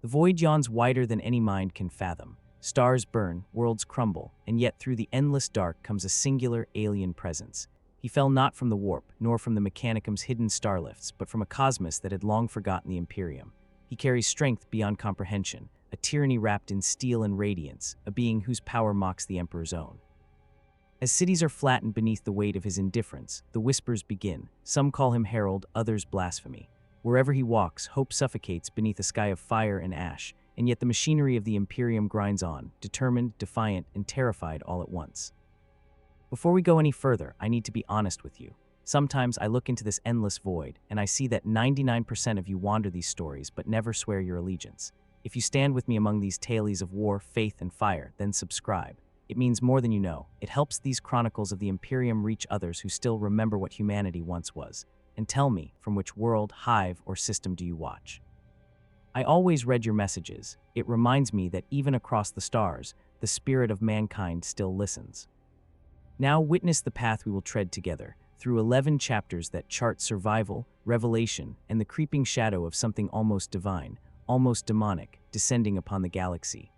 The void yawns wider than any mind can fathom. Stars burn, worlds crumble, and yet through the endless dark comes a singular alien presence. He fell not from the warp, nor from the Mechanicum's hidden starlifts, but from a cosmos that had long forgotten the Imperium. He carries strength beyond comprehension, a tyranny wrapped in steel and radiance, a being whose power mocks the Emperor's own. As cities are flattened beneath the weight of his indifference, the whispers begin. Some call him herald, others blasphemy. Wherever he walks, hope suffocates beneath a sky of fire and ash, and yet the machinery of the Imperium grinds on, determined, defiant, and terrified all at once. Before we go any further, I need to be honest with you. Sometimes I look into this endless void, and I see that 99% of you wander these stories but never swear your allegiance. If you stand with me among these tales of war, faith, and fire, then subscribe. It means more than you know. It helps these chronicles of the Imperium reach others who still remember what humanity once was. And tell me, from which world, hive, or system do you watch? I always read your messages. It reminds me that even across the stars, the spirit of mankind still listens. Now witness the path we will tread together, through 11 chapters that chart survival, revelation, and the creeping shadow of something almost divine, almost demonic, descending upon the galaxy.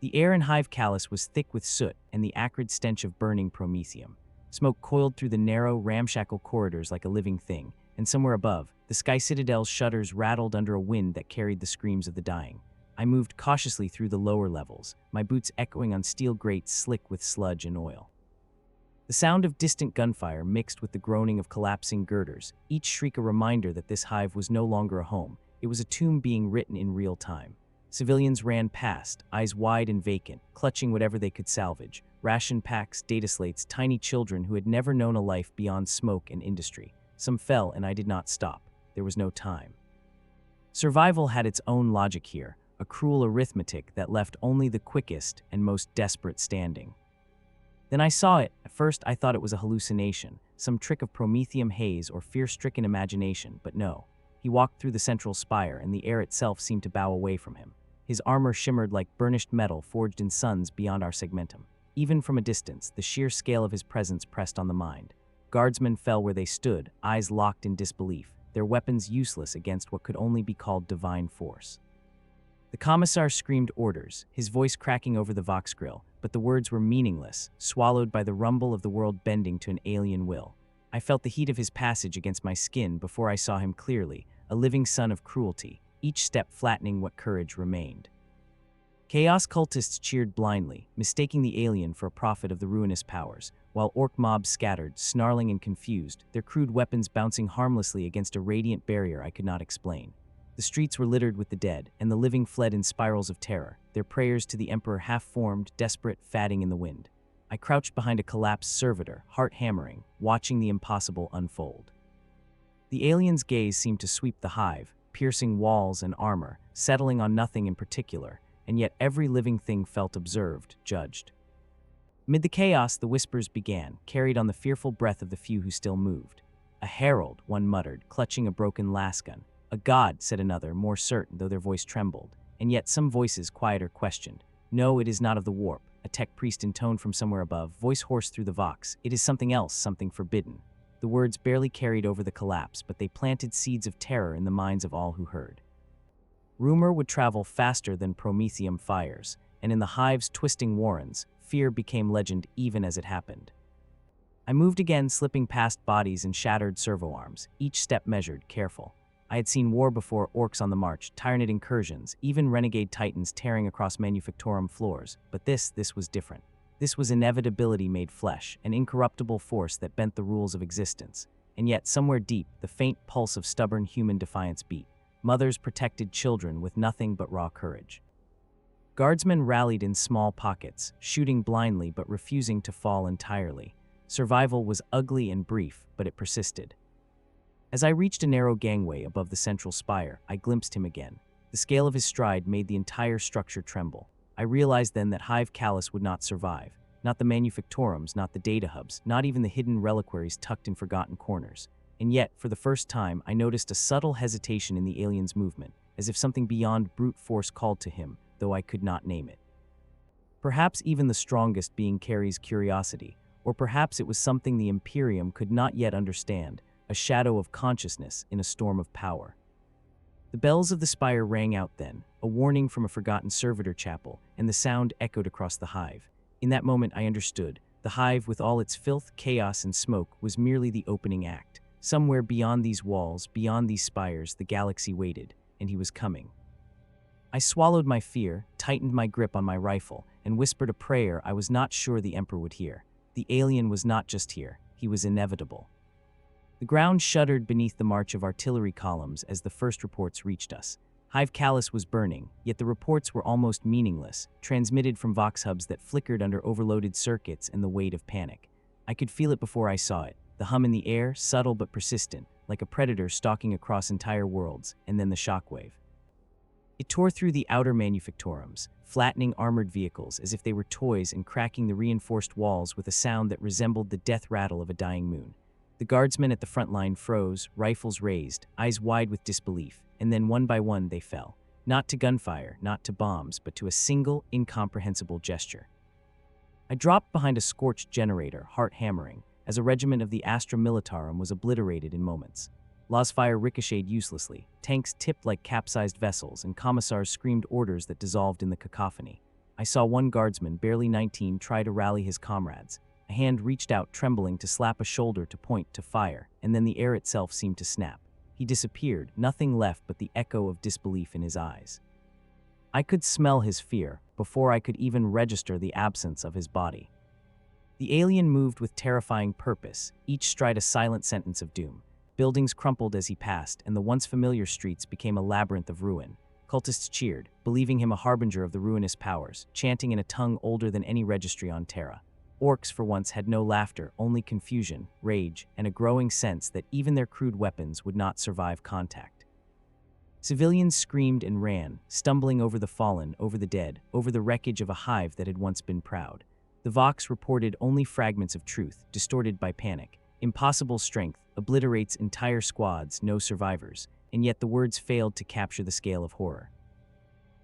The air in Hive Callus was thick with soot and the acrid stench of burning promethium. Smoke coiled through the narrow, ramshackle corridors like a living thing, and somewhere above, the Sky Citadel's shutters rattled under a wind that carried the screams of the dying. I moved cautiously through the lower levels, my boots echoing on steel grates slick with sludge and oil. The sound of distant gunfire mixed with the groaning of collapsing girders, each shriek a reminder that this hive was no longer a home. It was a tomb being written in real time. Civilians ran past, eyes wide and vacant, clutching whatever they could salvage. Ration packs, data slates, tiny children who had never known a life beyond smoke and industry. Some fell, and I did not stop. There was no time. Survival had its own logic here, a cruel arithmetic that left only the quickest and most desperate standing. Then I saw it. At first, I thought it was a hallucination, some trick of promethium haze or fear-stricken imagination, but no. He walked through the central spire, and the air itself seemed to bow away from him. His armor shimmered like burnished metal forged in suns beyond our segmentum. Even from a distance, the sheer scale of his presence pressed on the mind. Guardsmen fell where they stood, eyes locked in disbelief, their weapons useless against what could only be called divine force. The commissar screamed orders, his voice cracking over the vox grill, but the words were meaningless, swallowed by the rumble of the world bending to an alien will. I felt the heat of his passage against my skin before I saw him clearly, a living son of cruelty, each step flattening what courage remained. Chaos cultists cheered blindly, mistaking the alien for a prophet of the ruinous powers, while orc mobs scattered, snarling and confused, their crude weapons bouncing harmlessly against a radiant barrier I could not explain. The streets were littered with the dead, and the living fled in spirals of terror, their prayers to the Emperor half-formed, desperate, fatting in the wind. I crouched behind a collapsed servitor, heart hammering, watching the impossible unfold. The alien's gaze seemed to sweep the hive, piercing walls and armor, settling on nothing in particular, and yet every living thing felt observed, judged. Amid the chaos, the whispers began, carried on the fearful breath of the few who still moved. A herald, one muttered, clutching a broken lasgun. A god, said another, more certain, though their voice trembled. And yet some voices, quieter, questioned. No, it is not of the warp, a tech priest intoned from somewhere above, voice hoarse through the vox. It is something else, something forbidden. The words barely carried over the collapse, but they planted seeds of terror in the minds of all who heard. Rumor would travel faster than promethium fires, and in the hive's twisting warrens, fear became legend even as it happened. I moved again, slipping past bodies and shattered servo arms, each step measured, careful. I had seen war before, orcs on the march, tyrant incursions, even renegade titans tearing across manufactorum floors, but this was different. This was inevitability made flesh, an incorruptible force that bent the rules of existence. And yet, somewhere deep, the faint pulse of stubborn human defiance beat. Mothers protected children with nothing but raw courage. Guardsmen rallied in small pockets, shooting blindly but refusing to fall entirely. Survival was ugly and brief, but it persisted. As I reached a narrow gangway above the central spire, I glimpsed him again. The scale of his stride made the entire structure tremble. I realized then that Hive Callus would not survive. Not the manufactorums, not the data hubs, not even the hidden reliquaries tucked in forgotten corners. And yet, for the first time, I noticed a subtle hesitation in the alien's movement, as if something beyond brute force called to him, though I could not name it. Perhaps even the strongest being carries curiosity, or perhaps it was something the Imperium could not yet understand, a shadow of consciousness in a storm of power. The bells of the spire rang out then, a warning from a forgotten servitor chapel, and the sound echoed across the hive. In that moment I understood. The hive, with all its filth, chaos, and smoke, was merely the opening act. Somewhere beyond these walls, beyond these spires, the galaxy waited, and he was coming. I swallowed my fear, tightened my grip on my rifle, and whispered a prayer I was not sure the Emperor would hear. The alien was not just here, he was inevitable. The ground shuddered beneath the march of artillery columns as the first reports reached us. Hive Callus was burning, yet the reports were almost meaningless, transmitted from vox hubs that flickered under overloaded circuits and the weight of panic. I could feel it before I saw it, the hum in the air, subtle but persistent, like a predator stalking across entire worlds, and then the shockwave. It tore through the outer manufactorums, flattening armored vehicles as if they were toys and cracking the reinforced walls with a sound that resembled the death rattle of a dying moon. The guardsmen at the front line froze, rifles raised, eyes wide with disbelief, and then one by one they fell. Not to gunfire, not to bombs, but to a single, incomprehensible gesture. I dropped behind a scorched generator, heart hammering, as a regiment of the Astra Militarum was obliterated in moments. Law's fire ricocheted uselessly, tanks tipped like capsized vessels, and commissars screamed orders that dissolved in the cacophony. I saw one guardsman, barely 19, try to rally his comrades. A hand reached out, trembling, to slap a shoulder to point to fire, and then the air itself seemed to snap. He disappeared, nothing left but the echo of disbelief in his eyes. I could smell his fear before I could even register the absence of his body. The alien moved with terrifying purpose, each stride a silent sentence of doom. Buildings crumpled as he passed, and the once familiar streets became a labyrinth of ruin. Cultists cheered, believing him a harbinger of the ruinous powers, chanting in a tongue older than any registry on Terra. Orcs, for once, had no laughter, only confusion, rage, and a growing sense that even their crude weapons would not survive contact. Civilians screamed and ran, stumbling over the fallen, over the dead, over the wreckage of a hive that had once been proud. The Vox reported only fragments of truth, distorted by panic. Impossible strength obliterates entire squads, no survivors, and yet the words failed to capture the scale of horror.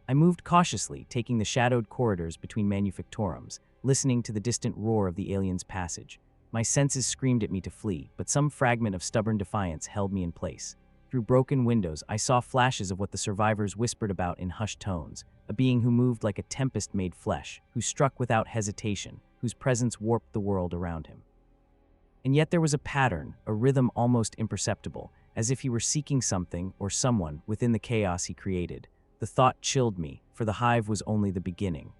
I moved cautiously, taking the shadowed corridors between manufactorums, listening to the distant roar of the alien's passage. My senses screamed at me to flee, but some fragment of stubborn defiance held me in place. Through broken windows, I saw flashes of what the survivors whispered about in hushed tones, a being who moved like a tempest made flesh, who struck without hesitation, whose presence warped the world around him. And yet there was a pattern, a rhythm almost imperceptible, as if he were seeking something or someone within the chaos he created. The thought chilled me, for the hive was only the beginning.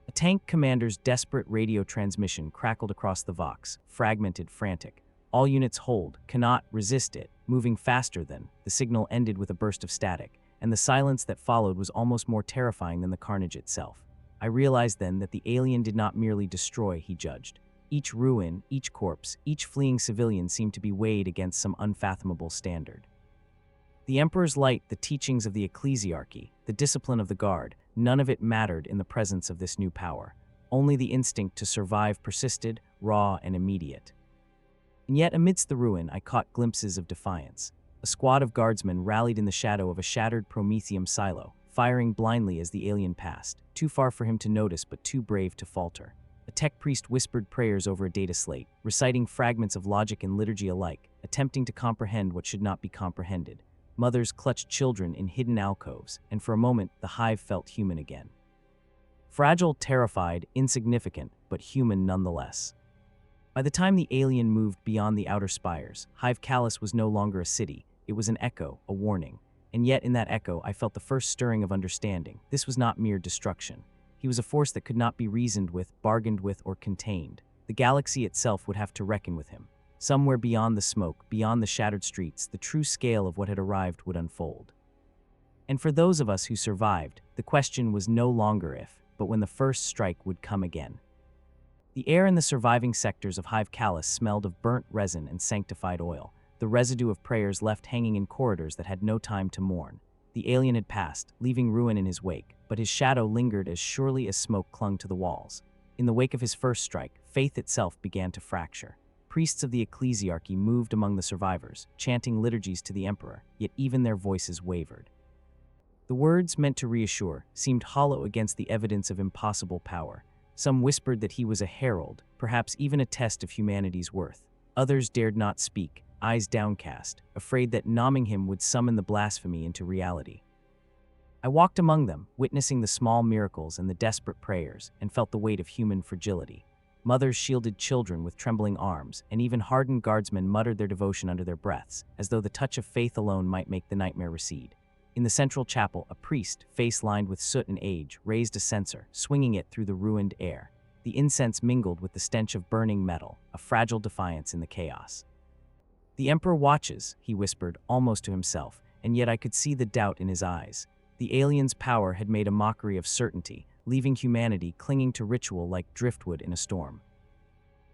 A tank commander's desperate radio transmission crackled across the Vox, fragmented, frantic. All units hold, cannot resist it, moving faster than. The signal ended with a burst of static, and the silence that followed was almost more terrifying than the carnage itself. I realized then that the alien did not merely destroy, he judged. Each ruin, each corpse, each fleeing civilian seemed to be weighed against some unfathomable standard. The Emperor's light, the teachings of the ecclesiarchy, the discipline of the guard, none of it mattered in the presence of this new power. Only the instinct to survive persisted, raw and immediate. And yet amidst the ruin I caught glimpses of defiance. A squad of guardsmen rallied in the shadow of a shattered promethium silo, firing blindly as the alien passed, too far for him to notice but too brave to falter. A tech priest whispered prayers over a data slate, reciting fragments of logic and liturgy alike, attempting to comprehend what should not be comprehended. Mothers clutched children in hidden alcoves, and for a moment the hive felt human again. Fragile, terrified, insignificant, but human nonetheless. By the time the alien moved beyond the outer spires, Hive Callus was no longer a city. It was an echo, a warning. And yet in that echo I felt the first stirring of understanding. This was not mere destruction. He was a force that could not be reasoned with, bargained with, or contained. The galaxy itself would have to reckon with him. Somewhere beyond the smoke, beyond the shattered streets, the true scale of what had arrived would unfold. And for those of us who survived, the question was no longer if, but when the first strike would come again. The air in the surviving sectors of Hive Callus smelled of burnt resin and sanctified oil, the residue of prayers left hanging in corridors that had no time to mourn. The alien had passed, leaving ruin in his wake, but his shadow lingered as surely as smoke clung to the walls. In the wake of his first strike, faith itself began to fracture. Priests of the ecclesiarchy moved among the survivors, chanting liturgies to the Emperor, yet even their voices wavered. The words, meant to reassure, seemed hollow against the evidence of impossible power. Some whispered that he was a herald, perhaps even a test of humanity's worth. Others dared not speak, eyes downcast, afraid that nomming him would summon the blasphemy into reality. I walked among them, witnessing the small miracles and the desperate prayers, and felt the weight of human fragility. Mothers shielded children with trembling arms, and even hardened guardsmen muttered their devotion under their breaths, as though the touch of faith alone might make the nightmare recede. In the central chapel, a priest, face lined with soot and age, raised a censer, swinging it through the ruined air. The incense mingled with the stench of burning metal, a fragile defiance in the chaos. "The Emperor watches," he whispered, almost to himself, and yet I could see the doubt in his eyes. The alien's power had made a mockery of certainty, leaving humanity clinging to ritual like driftwood in a storm.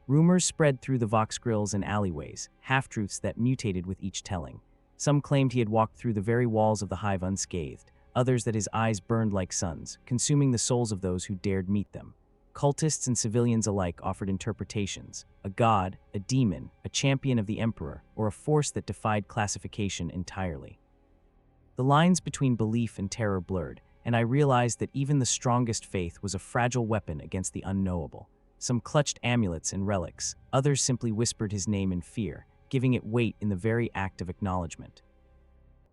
Rumors spread through the vox grills and alleyways, half-truths that mutated with each telling. Some claimed he had walked through the very walls of the hive unscathed, others that his eyes burned like suns, consuming the souls of those who dared meet them. Cultists and civilians alike offered interpretations: a god, a demon, a champion of the Emperor, or a force that defied classification entirely. The lines between belief and terror blurred, and I realized that even the strongest faith was a fragile weapon against the unknowable. Some clutched amulets and relics, others simply whispered his name in fear, giving it weight in the very act of acknowledgement.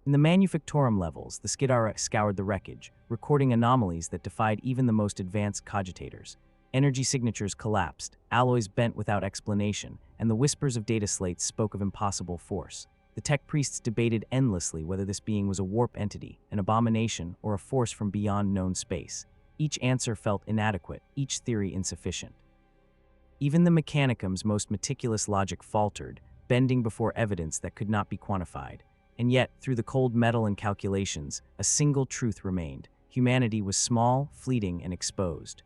In the Manufactorum levels, the Skidara scoured the wreckage, recording anomalies that defied even the most advanced cogitators. Energy signatures collapsed, alloys bent without explanation, and the whispers of data slates spoke of impossible force. The tech priests debated endlessly whether this being was a warp entity, an abomination, or a force from beyond known space. Each answer felt inadequate, each theory insufficient. Even the Mechanicum's most meticulous logic faltered, bending before evidence that could not be quantified. And yet, through the cold metal and calculations, a single truth remained: humanity was small, fleeting, and exposed.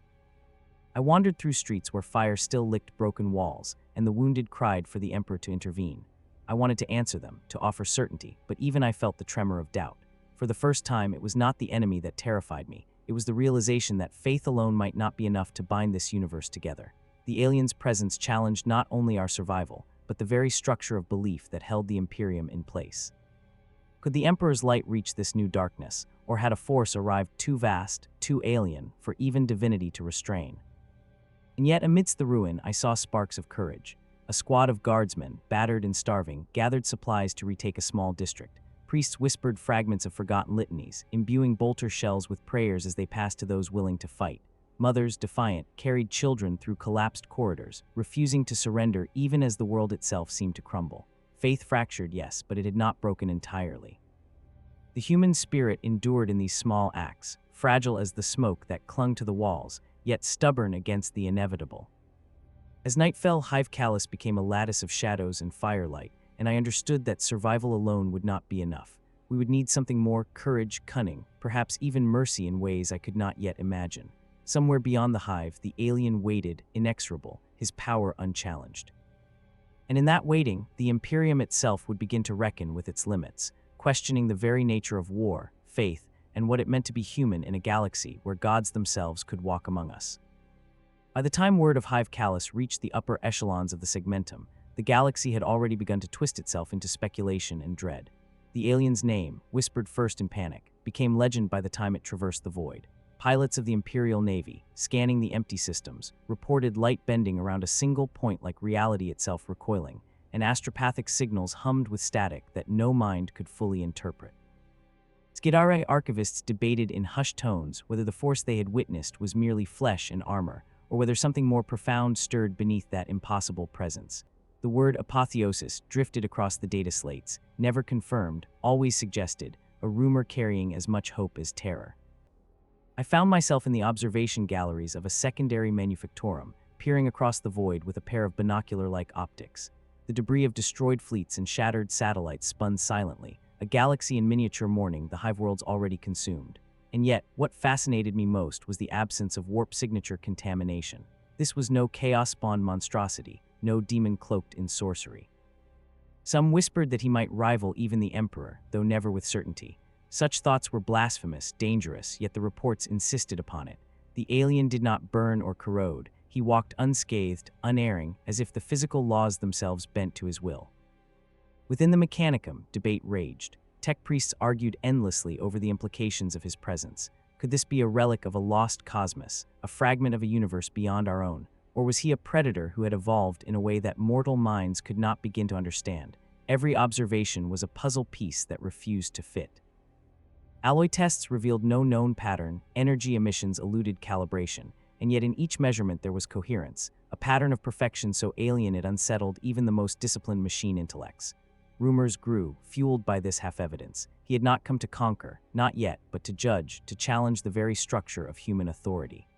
I wandered through streets where fire still licked broken walls, and the wounded cried for the Emperor to intervene. I wanted to answer them, to offer certainty, but even I felt the tremor of doubt. For the first time, it was not the enemy that terrified me. It was the realization that faith alone might not be enough to bind this universe together. The alien's presence challenged not only our survival, but the very structure of belief that held the Imperium in place. Could the Emperor's light reach this new darkness, or had a force arrived too vast, too alien, for even divinity to restrain? And yet, amidst the ruin, I saw sparks of courage. A squad of guardsmen, battered and starving, gathered supplies to retake a small district. Priests whispered fragments of forgotten litanies, imbuing bolter shells with prayers as they passed to those willing to fight. Mothers, defiant, carried children through collapsed corridors, refusing to surrender even as the world itself seemed to crumble. Faith fractured, yes, but it had not broken entirely. The human spirit endured in these small acts, fragile as the smoke that clung to the walls, yet stubborn against the inevitable. As night fell, Hive Callus became a lattice of shadows and firelight, and I understood that survival alone would not be enough. We would need something more: courage, cunning, perhaps even mercy in ways I could not yet imagine. Somewhere beyond the hive, the alien waited, inexorable, his power unchallenged. And in that waiting, the Imperium itself would begin to reckon with its limits, questioning the very nature of war, faith, and what it meant to be human in a galaxy where gods themselves could walk among us. By the time word of Hive Callus reached the upper echelons of the segmentum, the galaxy had already begun to twist itself into speculation and dread. The alien's name, whispered first in panic, became legend by the time it traversed the void. Pilots of the Imperial Navy, scanning the empty systems, reported light bending around a single point like reality itself recoiling, and astropathic signals hummed with static that no mind could fully interpret. Skidare archivists debated in hushed tones whether the force they had witnessed was merely flesh and armor, or whether something more profound stirred beneath that impossible presence. The word apotheosis drifted across the data slates, never confirmed, always suggested, a rumor carrying as much hope as terror. I found myself in the observation galleries of a secondary manufactorum, peering across the void with a pair of binocular-like optics. The debris of destroyed fleets and shattered satellites spun silently, a galaxy in miniature mourning the hive worlds already consumed. And yet, what fascinated me most was the absence of warp signature contamination. This was no chaos-spawned monstrosity, no demon cloaked in sorcery. Some whispered that he might rival even the Emperor, though never with certainty. Such thoughts were blasphemous, dangerous, yet the reports insisted upon it. The alien did not burn or corrode. He walked unscathed, unerring, as if the physical laws themselves bent to his will. Within the Mechanicum, debate raged. Tech priests argued endlessly over the implications of his presence. Could this be a relic of a lost cosmos, a fragment of a universe beyond our own? Or was he a predator who had evolved in a way that mortal minds could not begin to understand? Every observation was a puzzle piece that refused to fit. Alloy tests revealed no known pattern, energy emissions eluded calibration, and yet in each measurement there was coherence, a pattern of perfection so alien it unsettled even the most disciplined machine intellects. Rumors grew, fueled by this half-evidence. He had not come to conquer, not yet, but to judge, to challenge the very structure of human authority.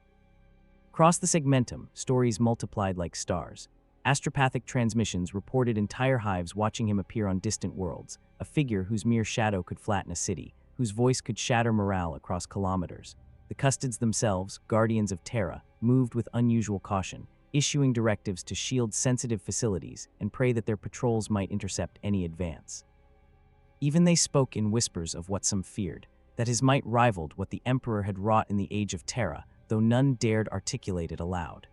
Across the segmentum, stories multiplied like stars. Astropathic transmissions reported entire hives watching him appear on distant worlds, a figure whose mere shadow could flatten a city, whose voice could shatter morale across kilometers. The custodes themselves, guardians of Terra, moved with unusual caution, issuing directives to shield sensitive facilities and pray that their patrols might intercept any advance. Even they spoke in whispers of what some feared, that his might rivaled what the Emperor had wrought in the Age of Terra, though none dared articulate it aloud.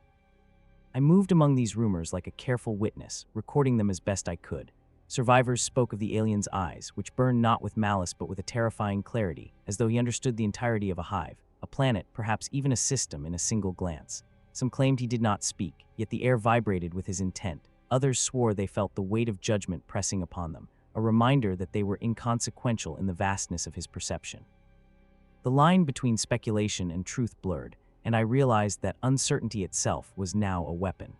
I moved among these rumors like a careful witness, recording them as best I could. Survivors spoke of the alien's eyes, which burned not with malice but with a terrifying clarity, as though he understood the entirety of a hive, a planet, perhaps even a system in a single glance. Some claimed he did not speak, yet the air vibrated with his intent. Others swore they felt the weight of judgment pressing upon them, a reminder that they were inconsequential in the vastness of his perception. The line between speculation and truth blurred, and I realized that uncertainty itself was now a weapon.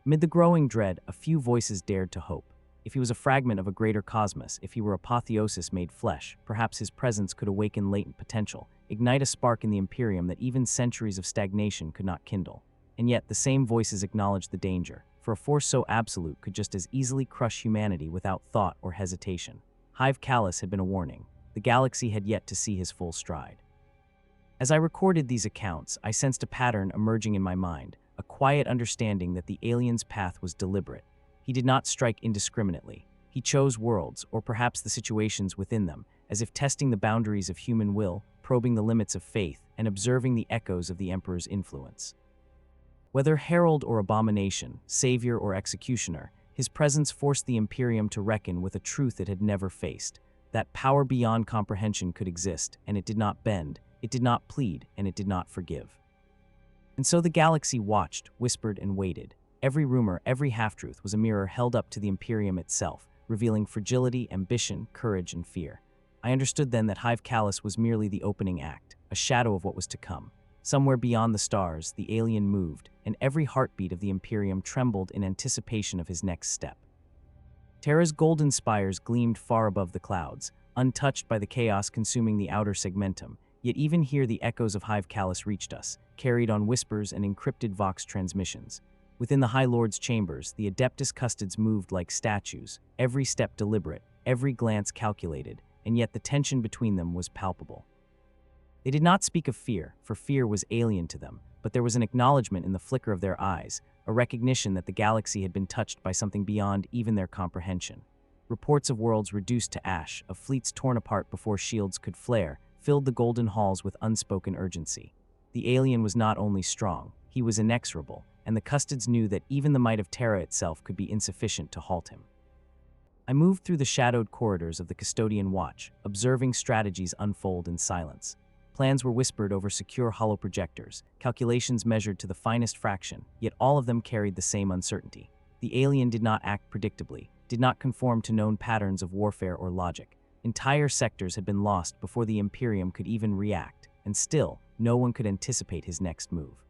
Amid the growing dread, a few voices dared to hope. If he was a fragment of a greater cosmos, if he were apotheosis made flesh, perhaps his presence could awaken latent potential, ignite a spark in the Imperium that even centuries of stagnation could not kindle. And yet, the same voices acknowledged the danger, for a force so absolute could just as easily crush humanity without thought or hesitation. Hive Callus had been a warning. The galaxy had yet to see his full stride. As I recorded these accounts, I sensed a pattern emerging in my mind, a quiet understanding that the alien's path was deliberate. He did not strike indiscriminately. He chose worlds, or perhaps the situations within them, as if testing the boundaries of human will, probing the limits of faith, and observing the echoes of the Emperor's influence. Whether herald or abomination, savior or executioner, his presence forced the Imperium to reckon with a truth it had never faced, that power beyond comprehension could exist, and it did not bend, it did not plead, and it did not forgive. And so the galaxy watched, whispered, and waited. Every rumor, every half-truth was a mirror held up to the Imperium itself, revealing fragility, ambition, courage, and fear. I understood then that Hive Callus was merely the opening act, a shadow of what was to come. Somewhere beyond the stars, the alien moved, and every heartbeat of the Imperium trembled in anticipation of his next step. Terra's golden spires gleamed far above the clouds, untouched by the chaos consuming the outer segmentum, yet even here the echoes of Hive Callus reached us, carried on whispers and encrypted vox transmissions. Within the High Lord's chambers, the Adeptus Custodes moved like statues, every step deliberate, every glance calculated, and yet the tension between them was palpable. They did not speak of fear, for fear was alien to them, but there was an acknowledgement in the flicker of their eyes, a recognition that the galaxy had been touched by something beyond even their comprehension. Reports of worlds reduced to ash, of fleets torn apart before shields could flare, filled the golden halls with unspoken urgency. The alien was not only strong, he was inexorable, and the Custodes knew that even the might of Terra itself could be insufficient to halt him. I moved through the shadowed corridors of the Custodian Watch, observing strategies unfold in silence. Plans were whispered over secure holoprojectors, calculations measured to the finest fraction, yet all of them carried the same uncertainty. The alien did not act predictably, did not conform to known patterns of warfare or logic. Entire sectors had been lost before the Imperium could even react, and still, no one could anticipate his next move.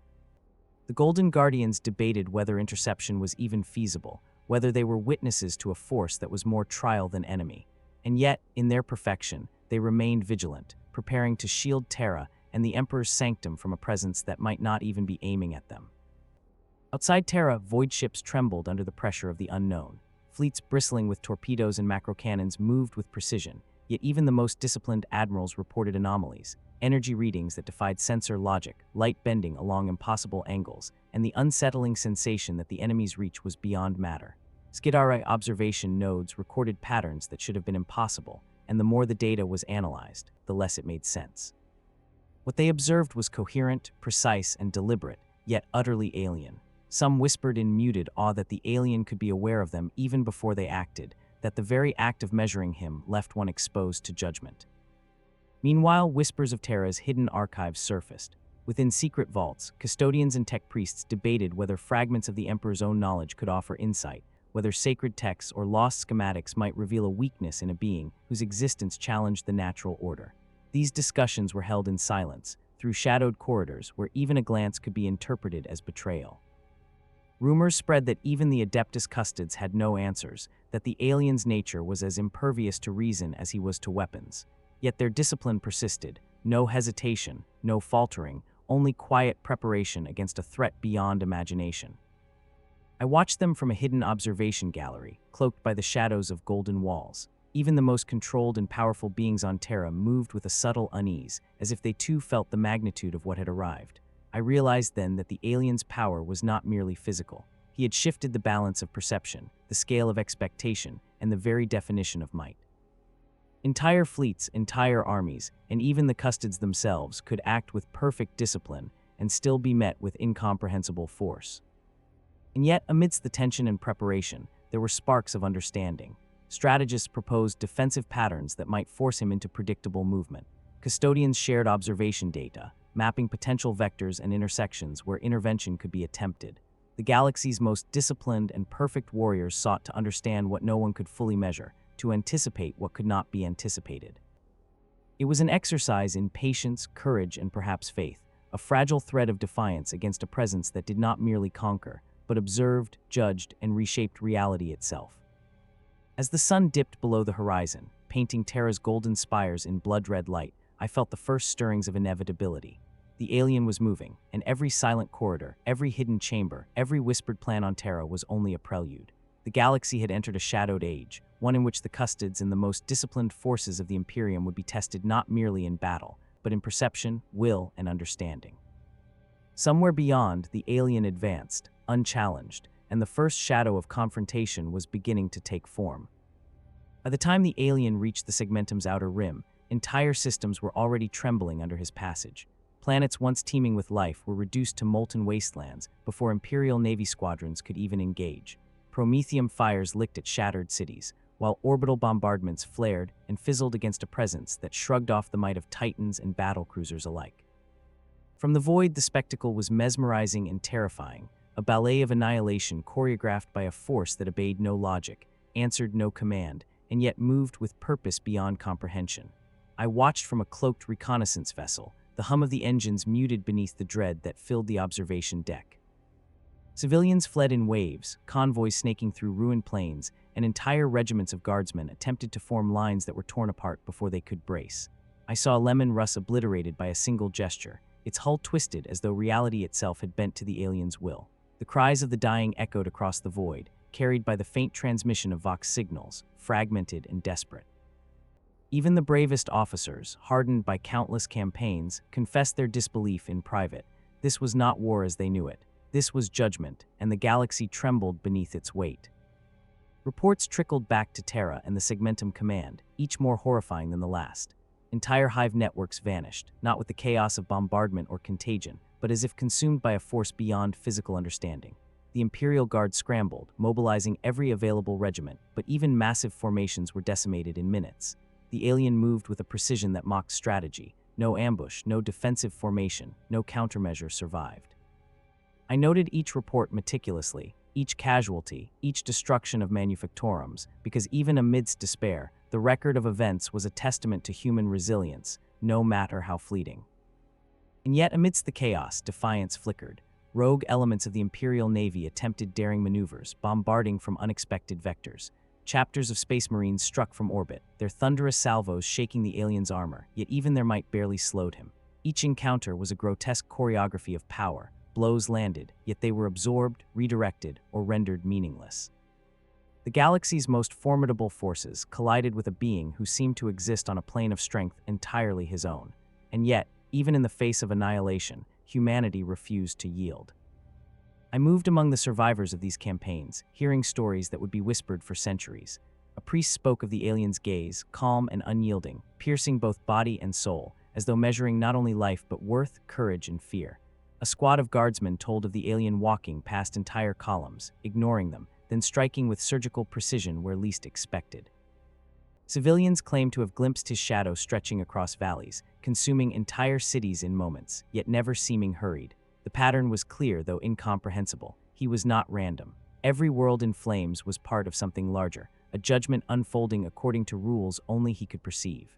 The Golden Guardians debated whether interception was even feasible, whether they were witnesses to a force that was more trial than enemy. And yet, in their perfection, they remained vigilant, preparing to shield Terra and the Emperor's sanctum from a presence that might not even be aiming at them. Outside Terra, void ships trembled under the pressure of the unknown. Fleets bristling with torpedoes and macrocannons moved with precision, yet even the most disciplined admirals reported anomalies, energy readings that defied sensor logic, light bending along impossible angles, and the unsettling sensation that the enemy's reach was beyond matter. Skidari observation nodes recorded patterns that should have been impossible, and the more the data was analyzed, the less it made sense. What they observed was coherent, precise, and deliberate, yet utterly alien. Some whispered in muted awe that the alien could be aware of them even before they acted, that the very act of measuring him left one exposed to judgment. Meanwhile, whispers of Terra's hidden archives surfaced. Within secret vaults, custodians and tech priests debated whether fragments of the Emperor's own knowledge could offer insight, whether sacred texts or lost schematics might reveal a weakness in a being whose existence challenged the natural order. These discussions were held in silence, through shadowed corridors where even a glance could be interpreted as betrayal. Rumors spread that even the Adeptus Custodes had no answers, that the alien's nature was as impervious to reason as he was to weapons. Yet their discipline persisted, no hesitation, no faltering, only quiet preparation against a threat beyond imagination. I watched them from a hidden observation gallery, cloaked by the shadows of golden walls. Even the most controlled and powerful beings on Terra moved with a subtle unease, as if they too felt the magnitude of what had arrived. I realized then that the alien's power was not merely physical. He had shifted the balance of perception, the scale of expectation, and the very definition of might. Entire fleets, entire armies, and even the Custodes themselves could act with perfect discipline and still be met with incomprehensible force. And yet, amidst the tension and preparation, there were sparks of understanding. Strategists proposed defensive patterns that might force him into predictable movement. Custodians shared observation data, mapping potential vectors and intersections where intervention could be attempted. The galaxy's most disciplined and perfect warriors sought to understand what no one could fully measure, to anticipate what could not be anticipated. It was an exercise in patience, courage, and perhaps faith, a fragile thread of defiance against a presence that did not merely conquer, but observed, judged, and reshaped reality itself. As the sun dipped below the horizon, painting Terra's golden spires in blood-red light, I felt the first stirrings of inevitability. The alien was moving, and every silent corridor, every hidden chamber, every whispered plan on Terra was only a prelude. The galaxy had entered a shadowed age, one in which the Custodes and the most disciplined forces of the Imperium would be tested not merely in battle, but in perception, will, and understanding. Somewhere beyond, the alien advanced, unchallenged, and the first shadow of confrontation was beginning to take form. By the time the alien reached the Segmentum's outer rim, entire systems were already trembling under his passage. Planets once teeming with life were reduced to molten wastelands before Imperial Navy squadrons could even engage. Promethium fires licked at shattered cities, while orbital bombardments flared and fizzled against a presence that shrugged off the might of Titans and battlecruisers alike. From the void, the spectacle was mesmerizing and terrifying, a ballet of annihilation choreographed by a force that obeyed no logic, answered no command, and yet moved with purpose beyond comprehension. I watched from a cloaked reconnaissance vessel, the hum of the engines muted beneath the dread that filled the observation deck. Civilians fled in waves, convoys snaking through ruined plains, and entire regiments of guardsmen attempted to form lines that were torn apart before they could brace. I saw Lemon Russ obliterated by a single gesture, its hull twisted as though reality itself had bent to the alien's will. The cries of the dying echoed across the void, carried by the faint transmission of Vox signals, fragmented and desperate. Even the bravest officers, hardened by countless campaigns, confessed their disbelief in private. This was not war as they knew it. This was judgment, and the galaxy trembled beneath its weight. Reports trickled back to Terra and the Segmentum Command, each more horrifying than the last. Entire hive networks vanished, not with the chaos of bombardment or contagion, but as if consumed by a force beyond physical understanding. The Imperial Guard scrambled, mobilizing every available regiment, but even massive formations were decimated in minutes. The alien moved with a precision that mocked strategy. No ambush, no defensive formation, no countermeasure survived. I noted each report meticulously, each casualty, each destruction of manufactorums, because even amidst despair, the record of events was a testament to human resilience, no matter how fleeting. And yet, amidst the chaos, defiance flickered. Rogue elements of the Imperial Navy attempted daring maneuvers, bombarding from unexpected vectors. Chapters of Space Marines struck from orbit, their thunderous salvos shaking the alien's armor, yet even their might barely slowed him. Each encounter was a grotesque choreography of power. Blows landed, yet they were absorbed, redirected, or rendered meaningless. The galaxy's most formidable forces collided with a being who seemed to exist on a plane of strength entirely his own. And yet, even in the face of annihilation, humanity refused to yield. I moved among the survivors of these campaigns, hearing stories that would be whispered for centuries. A priest spoke of the alien's gaze, calm and unyielding, piercing both body and soul, as though measuring not only life but worth, courage, and fear. A squad of guardsmen told of the alien walking past entire columns, ignoring them, then striking with surgical precision where least expected. Civilians claimed to have glimpsed his shadow stretching across valleys, consuming entire cities in moments, yet never seeming hurried. The pattern was clear, though incomprehensible. He was not random. Every world in flames was part of something larger, a judgment unfolding according to rules only he could perceive.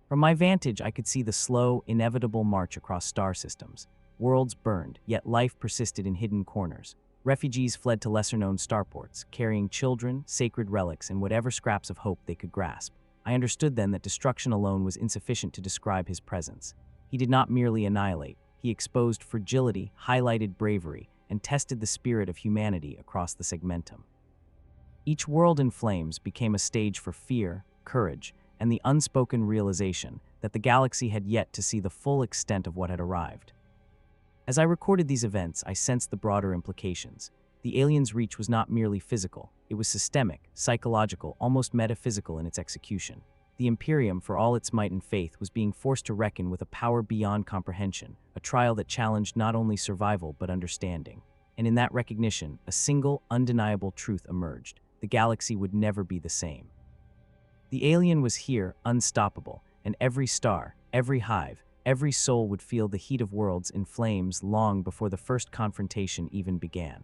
From my vantage, I could see the slow, inevitable march across star systems. Worlds burned, yet life persisted in hidden corners. Refugees fled to lesser-known starports, carrying children, sacred relics, and whatever scraps of hope they could grasp. I understood then that destruction alone was insufficient to describe his presence. He did not merely annihilate, he exposed fragility, highlighted bravery, and tested the spirit of humanity across the segmentum. Each world in flames became a stage for fear, courage, and the unspoken realization that the galaxy had yet to see the full extent of what had arrived. As I recorded these events, I sensed the broader implications. The aliens' reach was not merely physical, it was systemic, psychological, almost metaphysical in its execution. The Imperium, for all its might and faith, was being forced to reckon with a power beyond comprehension, a trial that challenged not only survival but understanding. And in that recognition, a single, undeniable truth emerged: the galaxy would never be the same. The alien was here, unstoppable, and every star, every hive, every soul would feel the heat of worlds in flames long before the first confrontation even began.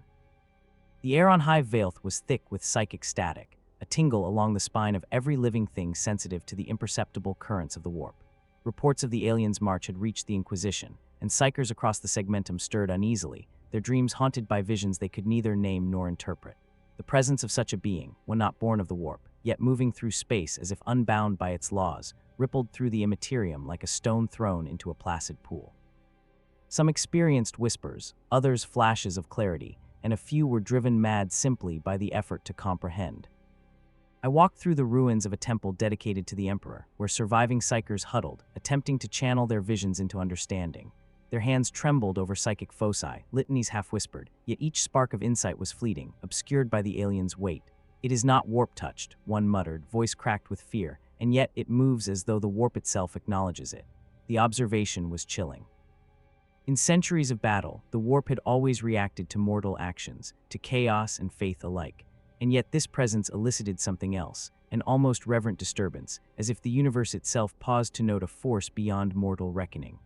The air on Hive Veilth was thick with psychic static, a tingle along the spine of every living thing sensitive to the imperceptible currents of the warp. Reports of the aliens' march had reached the Inquisition, and psychers across the segmentum stirred uneasily, their dreams haunted by visions they could neither name nor interpret. The presence of such a being, one not born of the warp, yet moving through space as if unbound by its laws, rippled through the immaterium like a stone thrown into a placid pool. Some experienced whispers, others flashes of clarity, and a few were driven mad simply by the effort to comprehend. I walked through the ruins of a temple dedicated to the Emperor, where surviving psychers huddled, attempting to channel their visions into understanding. Their hands trembled over psychic foci, litanies half-whispered, yet each spark of insight was fleeting, obscured by the alien's weight. "It is not warp-touched," one muttered, voice cracked with fear, "and yet it moves as though the warp itself acknowledges it." The observation was chilling. In centuries of battle, the warp had always reacted to mortal actions, to chaos and faith alike. And yet this presence elicited something else, an almost reverent disturbance, as if the universe itself paused to note a force beyond mortal reckoning.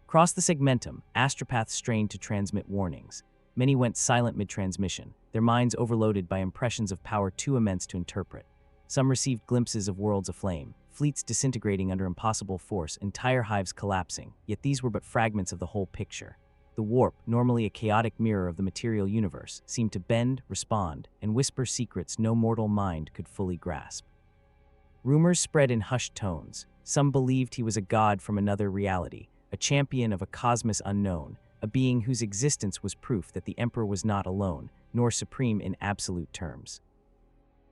Across the segmentum, astropaths strained to transmit warnings. Many went silent mid-transmission, their minds overloaded by impressions of power too immense to interpret. Some received glimpses of worlds aflame, fleets disintegrating under impossible force, entire hives collapsing, yet these were but fragments of the whole picture. The warp, normally a chaotic mirror of the material universe, seemed to bend, respond, and whisper secrets no mortal mind could fully grasp. Rumors spread in hushed tones. Some believed he was a god from another reality, a champion of a cosmos unknown, a being whose existence was proof that the Emperor was not alone, nor supreme in absolute terms.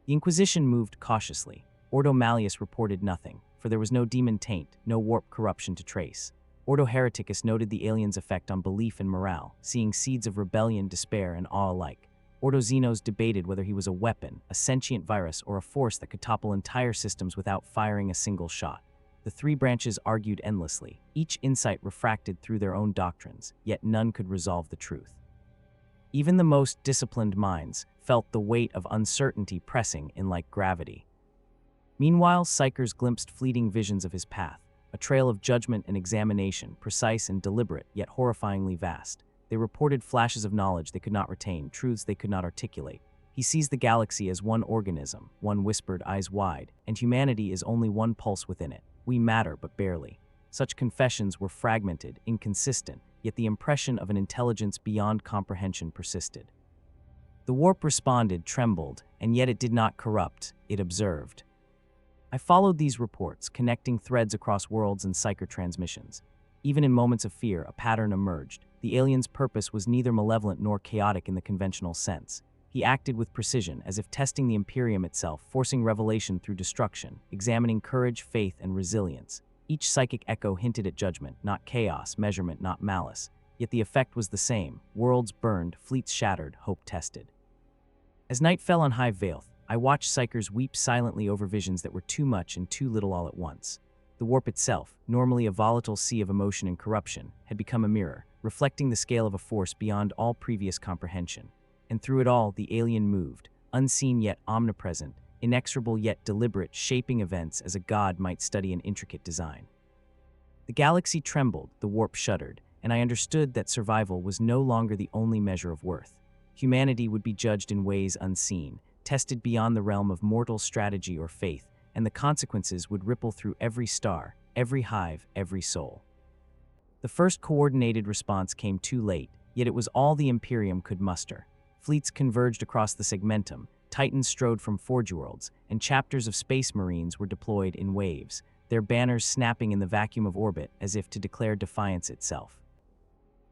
The Inquisition moved cautiously. Ordo Malleus reported nothing, for there was no demon taint, no warp corruption to trace. Ordo Hereticus noted the alien's effect on belief and morale, seeing seeds of rebellion, despair, and awe alike. Ordo Xenos debated whether he was a weapon, a sentient virus, or a force that could topple entire systems without firing a single shot. The three branches argued endlessly, each insight refracted through their own doctrines, yet none could resolve the truth. Even the most disciplined minds felt the weight of uncertainty pressing in like gravity. Meanwhile, psychers glimpsed fleeting visions of his path, a trail of judgment and examination, precise and deliberate, yet horrifyingly vast. They reported flashes of knowledge they could not retain, truths they could not articulate. He sees the galaxy as one organism, one whispered, eyes wide, and humanity is only one pulse within it. We matter, but barely. Such confessions were fragmented, inconsistent, yet the impression of an intelligence beyond comprehension persisted. The warp responded, trembled, and yet it did not corrupt, it observed. I followed these reports, connecting threads across worlds and psycher transmissions. Even in moments of fear, a pattern emerged. The alien's purpose was neither malevolent nor chaotic in the conventional sense. He acted with precision, as if testing the Imperium itself, forcing revelation through destruction, examining courage, faith, and resilience. Each psychic echo hinted at judgment, not chaos, measurement, not malice. Yet the effect was the same. Worlds burned, fleets shattered, hope tested. As night fell on Hive Veilth, I watched psychers weep silently over visions that were too much and too little all at once. The warp itself, normally a volatile sea of emotion and corruption, had become a mirror, reflecting the scale of a force beyond all previous comprehension. And through it all, the alien moved, unseen yet omnipresent, inexorable yet deliberate, shaping events as a god might study an intricate design. The galaxy trembled, the warp shuddered, and I understood that survival was no longer the only measure of worth. Humanity would be judged in ways unseen, tested beyond the realm of mortal strategy or faith, and the consequences would ripple through every star, every hive, every soul. The first coordinated response came too late, yet it was all the Imperium could muster. Fleets converged across the segmentum, Titans strode from Forge Worlds, and chapters of Space Marines were deployed in waves, their banners snapping in the vacuum of orbit as if to declare defiance itself.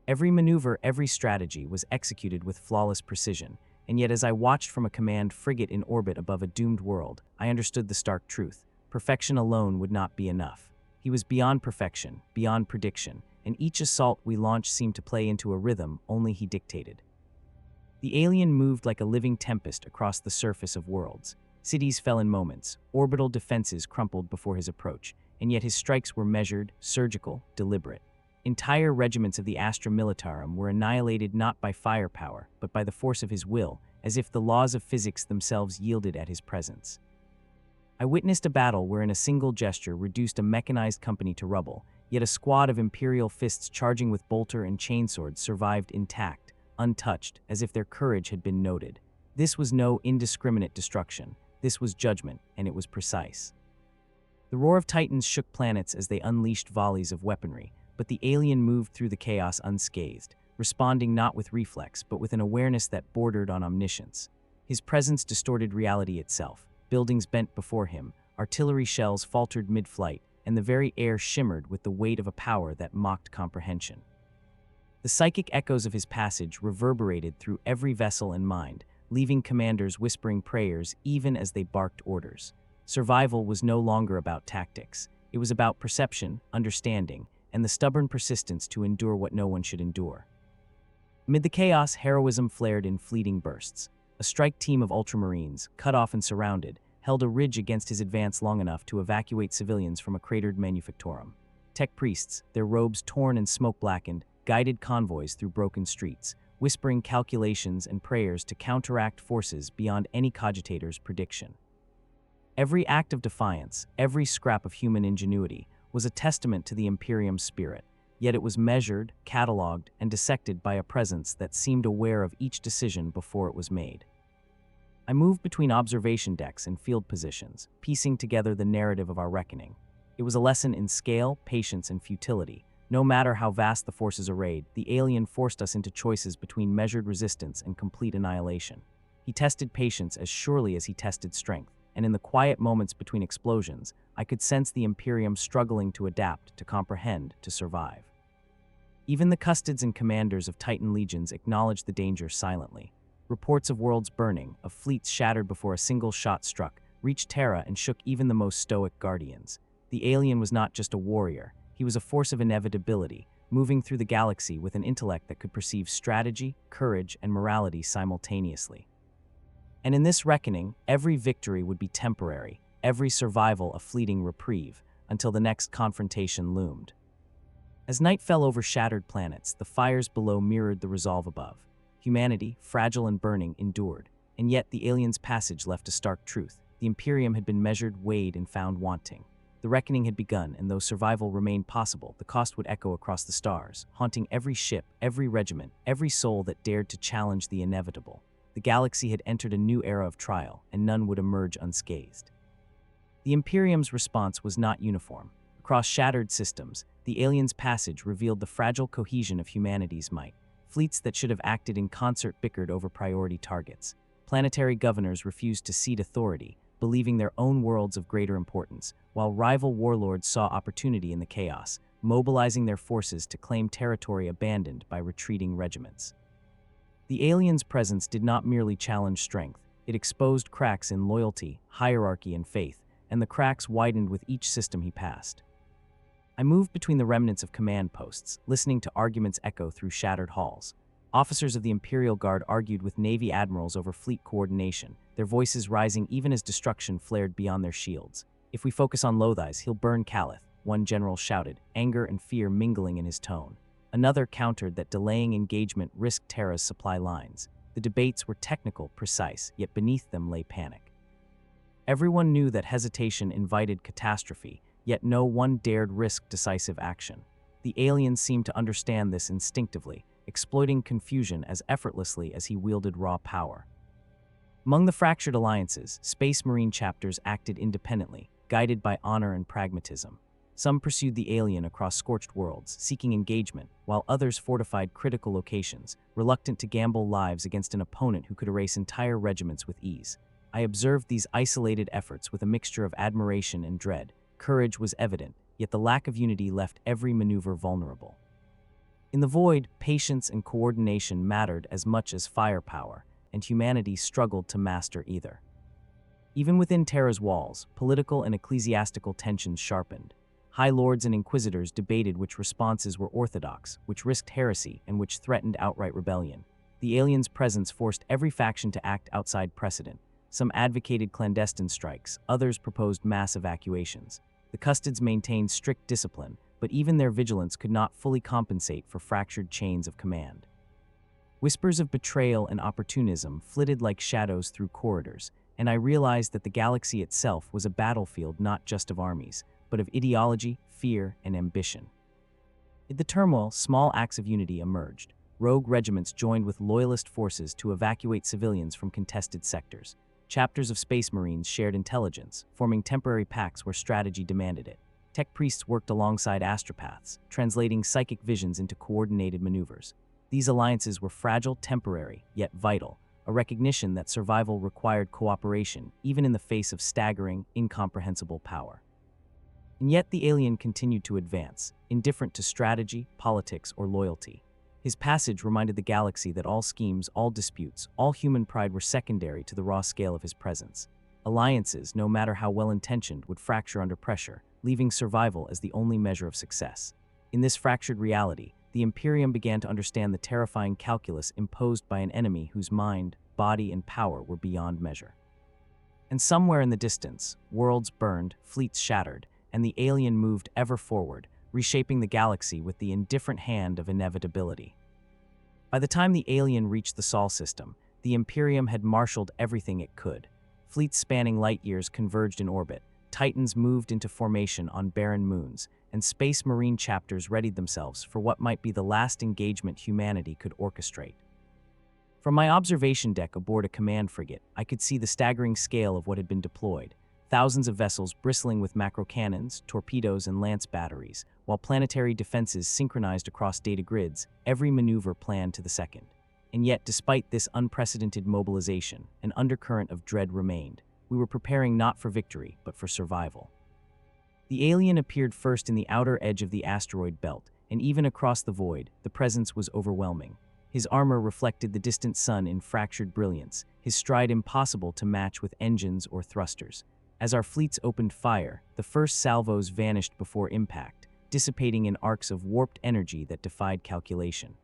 Every maneuver, every strategy was executed with flawless precision, and yet as I watched from a command frigate in orbit above a doomed world, I understood the stark truth. Perfection alone would not be enough. He was beyond perfection, beyond prediction, and each assault we launched seemed to play into a rhythm only he dictated. The alien moved like a living tempest across the surface of worlds. Cities fell in moments, orbital defenses crumpled before his approach, and yet his strikes were measured, surgical, deliberate. Entire regiments of the Astra Militarum were annihilated not by firepower, but by the force of his will, as if the laws of physics themselves yielded at his presence. I witnessed a battle wherein a single gesture reduced a mechanized company to rubble, yet a squad of Imperial fists charging with bolter and chainswords survived intact, untouched, as if their courage had been noted. This was no indiscriminate destruction. This was judgment, and it was precise. The roar of Titans shook planets as they unleashed volleys of weaponry, but the alien moved through the chaos unscathed, responding not with reflex, but with an awareness that bordered on omniscience. His presence distorted reality itself. Buildings bent before him, artillery shells faltered mid-flight, and the very air shimmered with the weight of a power that mocked comprehension. The psychic echoes of his passage reverberated through every vessel and mind, leaving commanders whispering prayers even as they barked orders. Survival was no longer about tactics. It was about perception, understanding, and the stubborn persistence to endure what no one should endure. Amid the chaos, heroism flared in fleeting bursts. A strike team of Ultramarines, cut off and surrounded, held a ridge against his advance long enough to evacuate civilians from a cratered manufactorum. Tech priests, their robes torn and smoke-blackened, guided convoys through broken streets, whispering calculations and prayers to counteract forces beyond any cogitator's prediction. Every act of defiance, every scrap of human ingenuity, was a testament to the Imperium's spirit, yet it was measured, catalogued, and dissected by a presence that seemed aware of each decision before it was made. I moved between observation decks and field positions, piecing together the narrative of our reckoning. It was a lesson in scale, patience, and futility. No matter how vast the forces arrayed, the alien forced us into choices between measured resistance and complete annihilation. He tested patience as surely as he tested strength, and in the quiet moments between explosions, I could sense the Imperium struggling to adapt, to comprehend, to survive. Even the custodes and commanders of Titan legions acknowledged the danger silently. Reports of worlds burning, of fleets shattered before a single shot struck, reached Terra and shook even the most stoic guardians. The alien was not just a warrior. He was a force of inevitability, moving through the galaxy with an intellect that could perceive strategy, courage, and morality simultaneously. And in this reckoning, every victory would be temporary, every survival a fleeting reprieve, until the next confrontation loomed. As night fell over shattered planets, the fires below mirrored the resolve above. Humanity, fragile and burning, endured, and yet the alien's passage left a stark truth. The Imperium had been measured, weighed, and found wanting. The reckoning had begun, and though survival remained possible, the cost would echo across the stars, haunting every ship, every regiment, every soul that dared to challenge the inevitable. The galaxy had entered a new era of trial, and none would emerge unscathed. The Imperium's response was not uniform. Across shattered systems, the alien's passage revealed the fragile cohesion of humanity's might. Fleets that should have acted in concert bickered over priority targets. Planetary governors refused to cede authority, believing their own worlds of greater importance, while rival warlords saw opportunity in the chaos, mobilizing their forces to claim territory abandoned by retreating regiments. The alien's presence did not merely challenge strength, it exposed cracks in loyalty, hierarchy, and faith, and the cracks widened with each system he passed. I moved between the remnants of command posts, listening to arguments echo through shattered halls. Officers of the Imperial Guard argued with Navy admirals over fleet coordination, their voices rising even as destruction flared beyond their shields. "If we focus on Lothais, he'll burn Calith," one general shouted, anger and fear mingling in his tone. Another countered that delaying engagement risked Terra's supply lines. The debates were technical, precise, yet beneath them lay panic. Everyone knew that hesitation invited catastrophe, yet no one dared risk decisive action. The aliens seemed to understand this instinctively, exploiting confusion as effortlessly as he wielded raw power. Among the fractured alliances, Space Marine chapters acted independently, guided by honor and pragmatism. Some pursued the alien across scorched worlds, seeking engagement, while others fortified critical locations, reluctant to gamble lives against an opponent who could erase entire regiments with ease. I observed these isolated efforts with a mixture of admiration and dread. Courage was evident, yet the lack of unity left every maneuver vulnerable. In the void, patience and coordination mattered as much as firepower, and humanity struggled to master either. Even within Terra's walls, political and ecclesiastical tensions sharpened. High lords and inquisitors debated which responses were orthodox, which risked heresy, and which threatened outright rebellion. The aliens' presence forced every faction to act outside precedent. Some advocated clandestine strikes, others proposed mass evacuations. The custodes maintained strict discipline, but even their vigilance could not fully compensate for fractured chains of command. Whispers of betrayal and opportunism flitted like shadows through corridors, and I realized that the galaxy itself was a battlefield not just of armies, but of ideology, fear, and ambition. In the turmoil, small acts of unity emerged. Rogue regiments joined with loyalist forces to evacuate civilians from contested sectors. Chapters of Space Marines shared intelligence, forming temporary pacts where strategy demanded it. Tech priests worked alongside astropaths, translating psychic visions into coordinated maneuvers. These alliances were fragile, temporary, yet vital, a recognition that survival required cooperation, even in the face of staggering, incomprehensible power. And yet the alien continued to advance, indifferent to strategy, politics, or loyalty. His passage reminded the galaxy that all schemes, all disputes, all human pride were secondary to the raw scale of his presence. Alliances, no matter how well-intentioned, would fracture under pressure, leaving survival as the only measure of success. In this fractured reality, the Imperium began to understand the terrifying calculus imposed by an enemy whose mind, body, and power were beyond measure. And somewhere in the distance, worlds burned, fleets shattered, and the alien moved ever forward, reshaping the galaxy with the indifferent hand of inevitability. By the time the alien reached the Sol system, the Imperium had marshaled everything it could. Fleets spanning light years converged in orbit, Titans moved into formation on barren moons, and Space Marine chapters readied themselves for what might be the last engagement humanity could orchestrate. From my observation deck aboard a command frigate, I could see the staggering scale of what had been deployed. Thousands of vessels bristling with macro cannons, torpedoes, and lance batteries, while planetary defenses synchronized across data grids, every maneuver planned to the second. And yet, despite this unprecedented mobilization, an undercurrent of dread remained. We were preparing not for victory, but for survival. The alien appeared first in the outer edge of the asteroid belt, and even across the void, the presence was overwhelming. His armor reflected the distant sun in fractured brilliance, his stride impossible to match with engines or thrusters. As our fleets opened fire, the first salvos vanished before impact, dissipating in arcs of warped energy that defied calculation.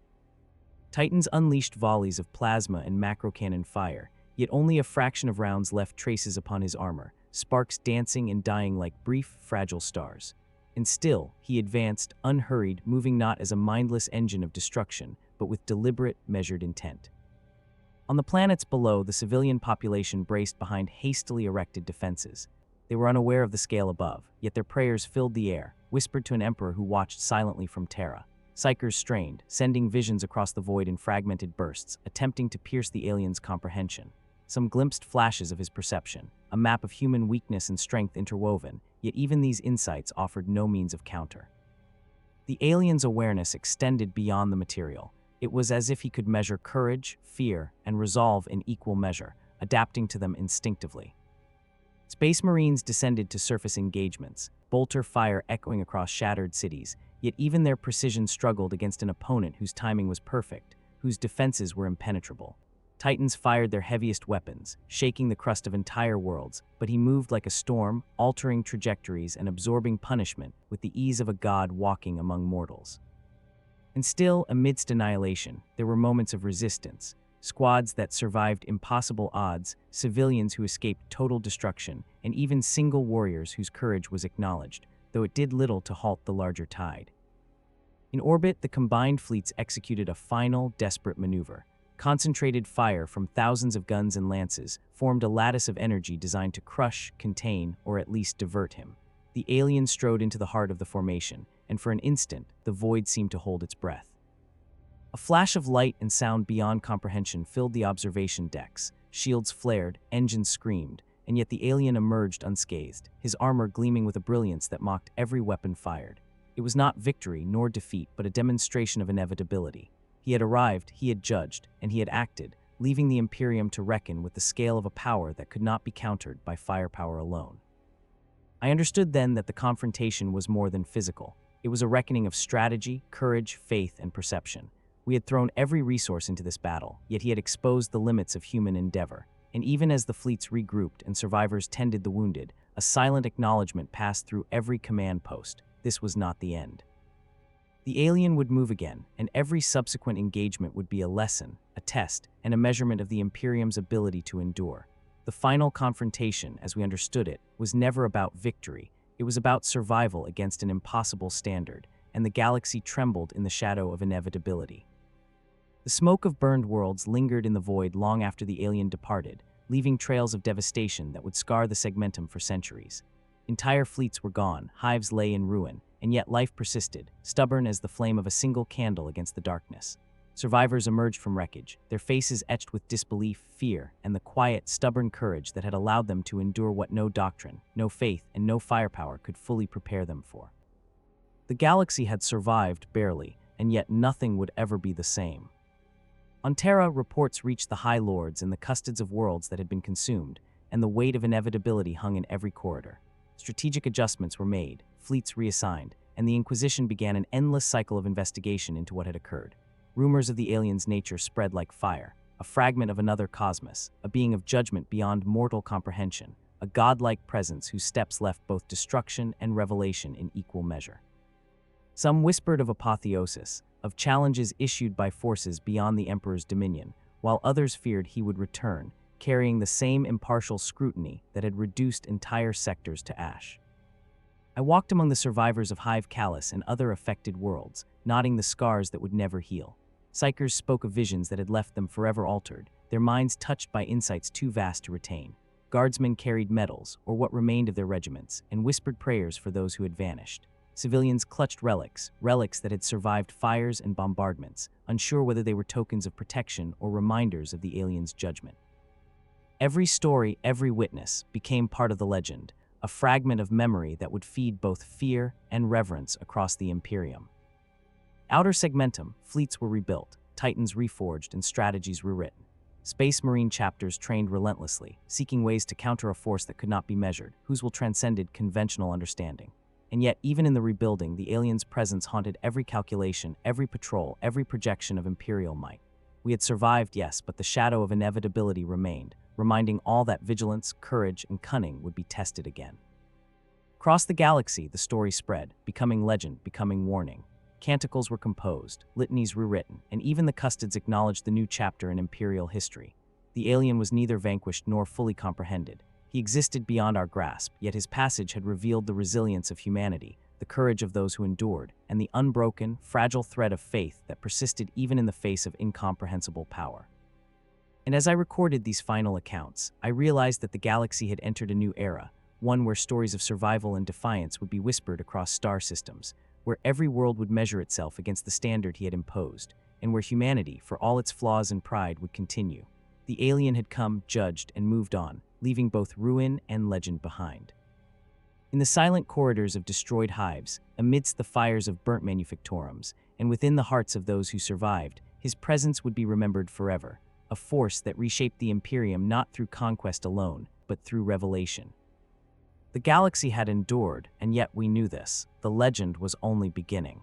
Titans unleashed volleys of plasma and macrocannon fire, yet only a fraction of rounds left traces upon his armor, sparks dancing and dying like brief, fragile stars. And still, he advanced, unhurried, moving not as a mindless engine of destruction, but with deliberate, measured intent. On the planets below, the civilian population braced behind hastily erected defenses. They were unaware of the scale above, yet their prayers filled the air, whispered to an emperor who watched silently from Terra. Psychers strained, sending visions across the void in fragmented bursts, attempting to pierce the alien's comprehension. Some glimpsed flashes of his perception, a map of human weakness and strength interwoven, yet even these insights offered no means of counter. The alien's awareness extended beyond the material. It was as if he could measure courage, fear, and resolve in equal measure, adapting to them instinctively. Space Marines descended to surface engagements, bolter fire echoing across shattered cities, yet even their precision struggled against an opponent whose timing was perfect, whose defenses were impenetrable. Titans fired their heaviest weapons, shaking the crust of entire worlds, but he moved like a storm, altering trajectories and absorbing punishment with the ease of a god walking among mortals. And still, amidst annihilation, there were moments of resistance, squads that survived impossible odds, civilians who escaped total destruction, and even single warriors whose courage was acknowledged, though it did little to halt the larger tide. In orbit, the combined fleets executed a final, desperate maneuver. Concentrated fire from thousands of guns and lances formed a lattice of energy designed to crush, contain, or at least divert him. The alien strode into the heart of the formation, and for an instant, the void seemed to hold its breath. A flash of light and sound beyond comprehension filled the observation decks. Shields flared, engines screamed, and yet the alien emerged unscathed, his armor gleaming with a brilliance that mocked every weapon fired. It was not victory nor defeat, but a demonstration of inevitability. He had arrived, he had judged, and he had acted, leaving the Imperium to reckon with the scale of a power that could not be countered by firepower alone. I understood then that the confrontation was more than physical. It was a reckoning of strategy, courage, faith, and perception. We had thrown every resource into this battle, yet he had exposed the limits of human endeavor. And even as the fleets regrouped and survivors tended the wounded, a silent acknowledgement passed through every command post. This was not the end. The alien would move again, and every subsequent engagement would be a lesson, a test, and a measurement of the Imperium's ability to endure. The final confrontation, as we understood it, was never about victory. It was about survival against an impossible standard, and the galaxy trembled in the shadow of inevitability. The smoke of burned worlds lingered in the void long after the alien departed, leaving trails of devastation that would scar the segmentum for centuries. Entire fleets were gone, hives lay in ruin, and yet life persisted, stubborn as the flame of a single candle against the darkness. Survivors emerged from wreckage, their faces etched with disbelief, fear, and the quiet, stubborn courage that had allowed them to endure what no doctrine, no faith, and no firepower could fully prepare them for. The galaxy had survived barely, and yet nothing would ever be the same. On Terra, reports reached the High Lords and the custods of worlds that had been consumed, and the weight of inevitability hung in every corridor. Strategic adjustments were made, fleets reassigned, and the Inquisition began an endless cycle of investigation into what had occurred. Rumors of the alien's nature spread like fire, a fragment of another cosmos, a being of judgment beyond mortal comprehension, a godlike presence whose steps left both destruction and revelation in equal measure. Some whispered of apotheosis, of challenges issued by forces beyond the Emperor's dominion, while others feared he would return, carrying the same impartial scrutiny that had reduced entire sectors to ash. I walked among the survivors of Hive Callus and other affected worlds, nodding the scars that would never heal. Psychers spoke of visions that had left them forever altered, their minds touched by insights too vast to retain. Guardsmen carried medals, or what remained of their regiments, and whispered prayers for those who had vanished. Civilians clutched relics that had survived fires and bombardments, unsure whether they were tokens of protection or reminders of the alien's judgment. Every story, every witness, became part of the legend, a fragment of memory that would feed both fear and reverence across the Imperium. Outer segmentum, fleets were rebuilt, titans reforged, and strategies rewritten. Space Marine chapters trained relentlessly, seeking ways to counter a force that could not be measured, whose will transcended conventional understanding. And yet, even in the rebuilding, the alien's presence haunted every calculation, every patrol, every projection of Imperial might. We had survived, yes, but the shadow of inevitability remained, reminding all that vigilance, courage, and cunning would be tested again. Across the galaxy, the story spread, becoming legend, becoming warning. Canticles were composed, litanies rewritten, and even the custods acknowledged the new chapter in Imperial history. The alien was neither vanquished nor fully comprehended. He existed beyond our grasp, yet his passage had revealed the resilience of humanity, the courage of those who endured, and the unbroken, fragile thread of faith that persisted even in the face of incomprehensible power. And as I recorded these final accounts, I realized that the galaxy had entered a new era, one where stories of survival and defiance would be whispered across star systems, where every world would measure itself against the standard he had imposed, and where humanity, for all its flaws and pride, would continue. The alien had come, judged, and moved on, leaving both ruin and legend behind. In the silent corridors of destroyed hives, amidst the fires of burnt manufactorums, and within the hearts of those who survived, his presence would be remembered forever, a force that reshaped the Imperium not through conquest alone, but through revelation. The galaxy had endured, and yet we knew this. The legend was only beginning.